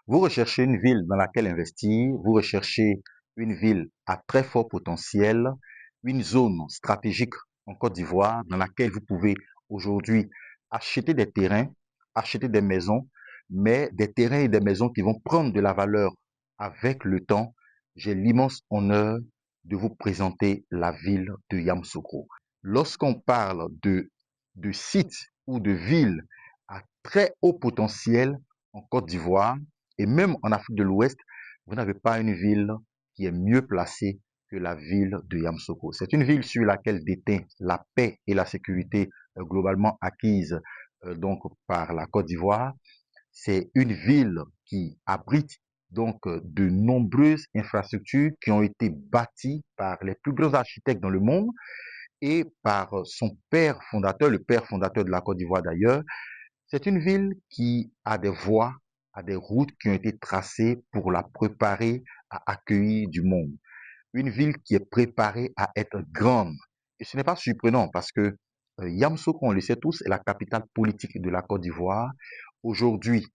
Vous recherchez une ville dans laquelle investir, vous recherchez une ville à très fort potentiel, une zone stratégique en Côte d'Ivoire dans laquelle vous pouvez aujourd'hui acheter des terrains, acheter des maisons, mais des terrains et des maisons qui vont prendre de la valeur avec le temps. J'ai l'immense honneur de vous présenter la ville de Yamoussoukro. Lorsqu'on parle de sites ou de villes à très haut potentiel en Côte d'Ivoire, et même en Afrique de l'Ouest, vous n'avez pas une ville qui est mieux placée que la ville de Yamoussoukro. C'est une ville sur laquelle déteint la paix et la sécurité globalement acquises donc par la Côte d'Ivoire. C'est une ville qui abrite donc de nombreuses infrastructures qui ont été bâties par les plus grands architectes dans le monde et par son père fondateur, le père fondateur de la Côte d'Ivoire d'ailleurs. C'est une ville qui a des voies, a des routes qui ont été tracées pour la préparer à accueillir du monde. Une ville qui est préparée à être grande. Et ce n'est pas surprenant parce que Yamoussoukro, on le sait tous, est la capitale politique de la Côte d'Ivoire. Aujourd'hui,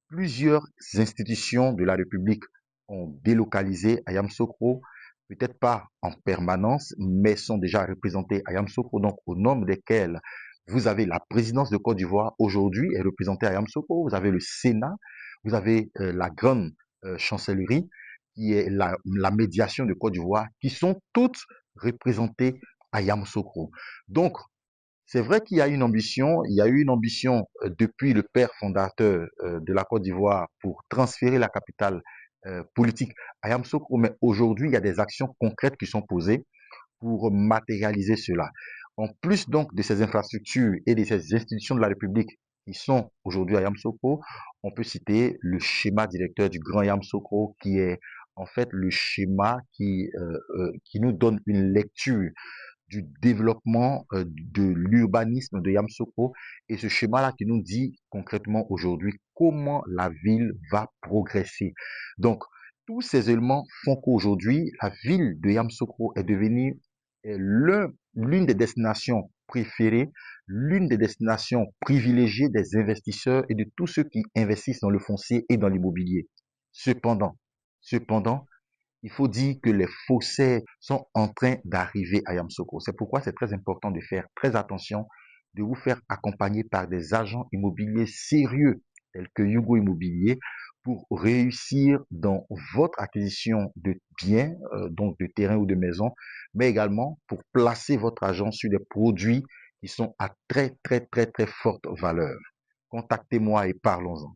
plusieurs institutions de la République ont délocalisé à Yamoussoukro, peut-être pas en permanence, mais sont déjà représentées à Yamoussoukro, donc au nombre desquelles vous avez la présidence de Côte d'Ivoire aujourd'hui est représentée à Yamoussoukro, vous avez le Sénat, vous avez la grande chancellerie qui est la médiation de Côte d'Ivoire, qui sont toutes représentées à Yamoussoukro. Donc, c'est vrai qu'il y a une ambition, il y a eu une ambition depuis le père fondateur de la Côte d'Ivoire pour transférer la capitale politique à Yamoussoukro, mais aujourd'hui, il y a des actions concrètes qui sont posées pour matérialiser cela. En plus donc de ces infrastructures et de ces institutions de la République qui sont aujourd'hui à Yamoussoukro, on peut citer le schéma directeur du Grand Yamoussoukro qui est en fait le schéma qui nous donne une lecture du développement de l'urbanisme de Yamoussoukro et ce schéma-là qui nous dit concrètement aujourd'hui comment la ville va progresser. Donc, tous ces éléments font qu'aujourd'hui, la ville de Yamoussoukro est devenue l'une des destinations préférées, l'une des destinations privilégiées des investisseurs et de tous ceux qui investissent dans le foncier et dans l'immobilier. Cependant, cependant, il faut dire que les faussaires sont en train d'arriver à Yamoussoukro. C'est pourquoi c'est très important de faire très attention, de vous faire accompagner par des agents immobiliers sérieux, tels que Yugo Immobilier, pour réussir dans votre acquisition de biens, donc de terrains ou de maisons, mais également pour placer votre argent sur des produits qui sont à très, très, très, très forte valeur. Contactez-moi et parlons-en.